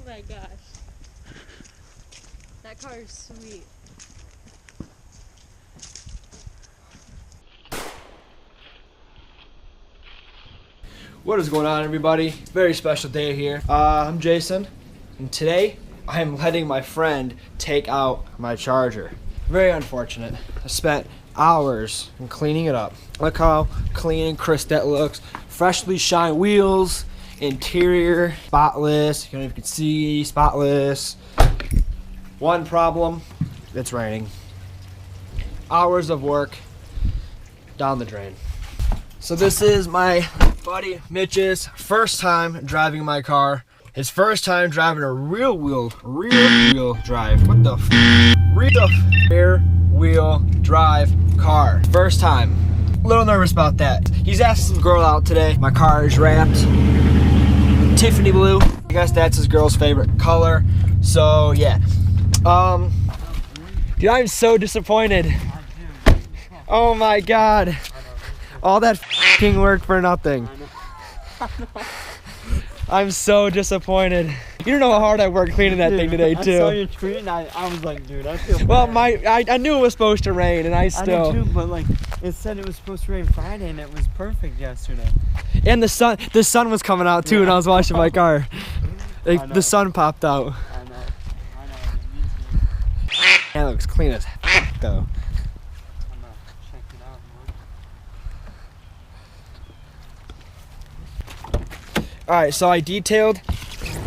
my gosh. That car is sweet. What is going on, everybody? Very special day here. I'm Jason, and today I am letting my friend take out my Charger. Very unfortunate. I spent hours in cleaning it up. Look how clean and crisp that looks. Freshly shined wheels, interior spotless. You don't even can see, spotless. One problem, it's raining. Hours of work down the drain. So this is my buddy Mitch's first time driving my car. His first time driving a rear wheel drive. What the rear wheel drive car. First time. A little nervous about that. He's asked some girl out today. My car is wrapped Tiffany blue. I guess that's his girl's favorite color. So yeah. Dude, I'm so disappointed. Oh my god. All that f***ing work for nothing. I'm so disappointed. You don't know how hard I worked cleaning that thing today, too. I saw your tweet and I was like, dude, I feel well, bad. I knew it was supposed to rain, and I still. I did too, but like it said it was supposed to rain Friday, and it was perfect yesterday. And the sun was coming out too, when I was washing my car. Like, the sun popped out. I know. Me too. That looks clean as heck, though. I'm gonna check it out more. All right, so I detailed.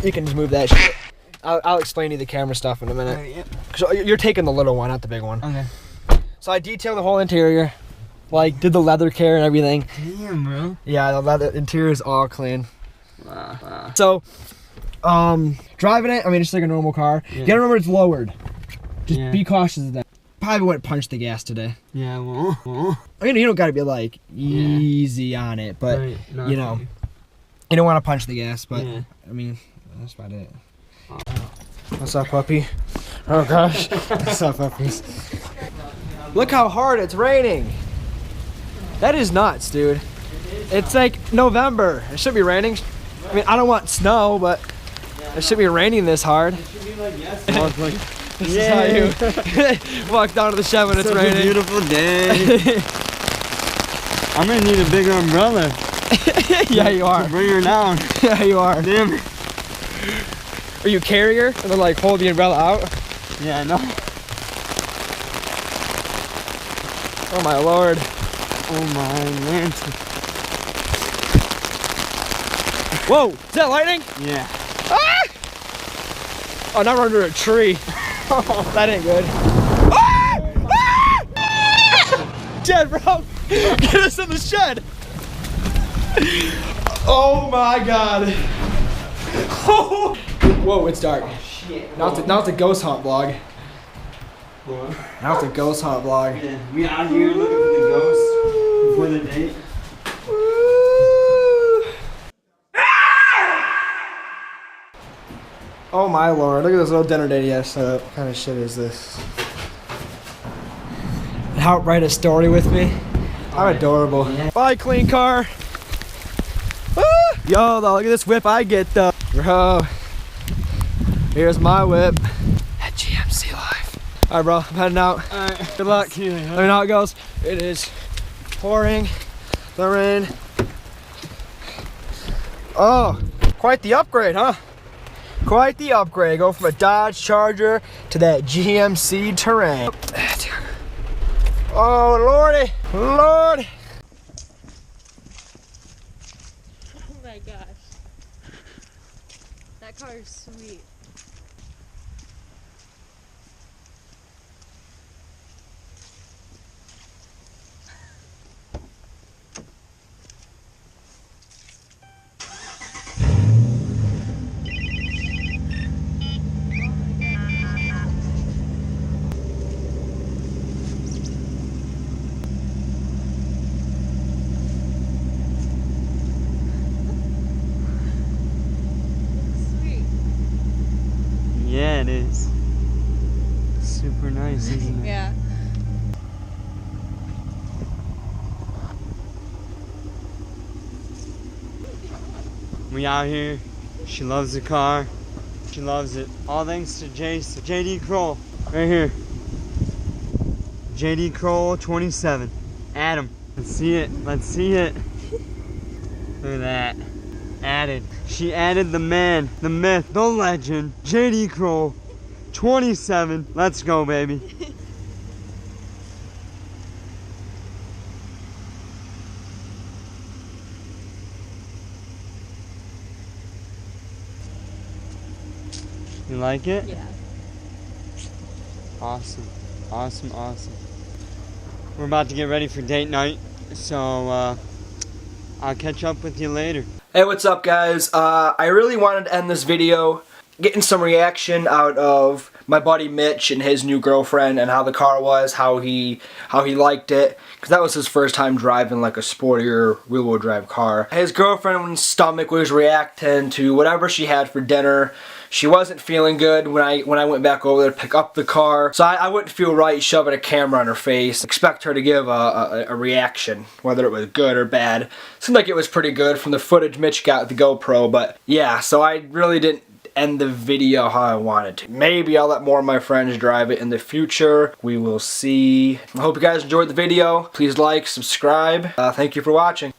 You can just move that shit. I'll explain to you the camera stuff in a minute. Yep. So you're taking the little one, not the big one. Okay. So I detailed the whole interior, like did the leather care and everything. Damn, bro. Yeah, the leather interior is all clean. Wow. So, driving it, I mean, it's like a normal car. Yeah. You gotta remember it's lowered. Just Yeah. be cautious of that. Probably wouldn't punch the gas today. Yeah, well. I mean, you don't gotta be like easy on it, but Right, you know, you don't want to punch the gas. But Yeah. I mean, that's about it. What's up, puppy? Oh gosh. What's up, puppies? Look how hard it's raining. That is nuts, dude. It's like November. It should be raining. I mean, I don't want snow, but it should be raining this hard. It should be like yesterday. This is how you walk down to the shed when it's Such raining. a beautiful day. I'm gonna need a bigger umbrella. Yeah, you are. To bring her down. Yeah, you are. Damn it. Are you carry her and then like hold the umbrella out? Yeah, I know. Oh my lord. Oh my lantern. Whoa, is that lightning? Yeah. Ah! Oh, now we're under a tree. That ain't good. Ah! Ah! Shed, bro. Get us in the shed. Oh my god. Oh. Whoa, it's dark. Oh, shit. Now it's a ghost hunt vlog. What? Now it's a ghost hunt vlog. Yeah, we out here looking for the ghost before the date. Oh my lord, look at this little dinner date he has set up. What kind of shit is this? Help write a story with me? I'm adorable. Yeah. Bye, clean car. Ah! Yo, look at this whip I get though. Bro, here's my whip at GMC Live. All right, bro, I'm heading out. All right. Good luck. See you later. Let me know how it goes. It is pouring the rain. Oh, quite the upgrade, huh? Quite the upgrade. Go from a Dodge Charger to that GMC Terrain. Oh, lordy, lord. Oh my gosh. That car is sweet. Yeah, it is. Super nice, isn't it? Yeah. We out here. She loves the car. She loves it. All thanks to Jason. JD Kroll. Right here. JD Kroll 27. Adam. Let's see it. Let's see it. Look at that. Added. She added the man, the myth, the legend, JD Kroll 27. Let's go, baby. You like it? Yeah. Awesome. Awesome, awesome. We're about to get ready for date night, so I'll catch up with you later. Hey, what's up, guys? I really wanted to end this video getting some reaction out of my buddy Mitch and his new girlfriend and how the car was, how he liked it, because that was his first time driving like a sportier rear-wheel drive car. His girlfriend's stomach was reacting to whatever she had for dinner. She wasn't feeling good when I went back over there to pick up the car, so I wouldn't feel right shoving a camera on her face. Expect her to give a reaction, whether it was good or bad. Seemed like it was pretty good from the footage Mitch got with the GoPro, but yeah, so I really didn't end the video how I wanted to. Maybe I'll let more of my friends drive it in the future. We will see. I hope you guys enjoyed the video. Please like, subscribe. Thank you for watching.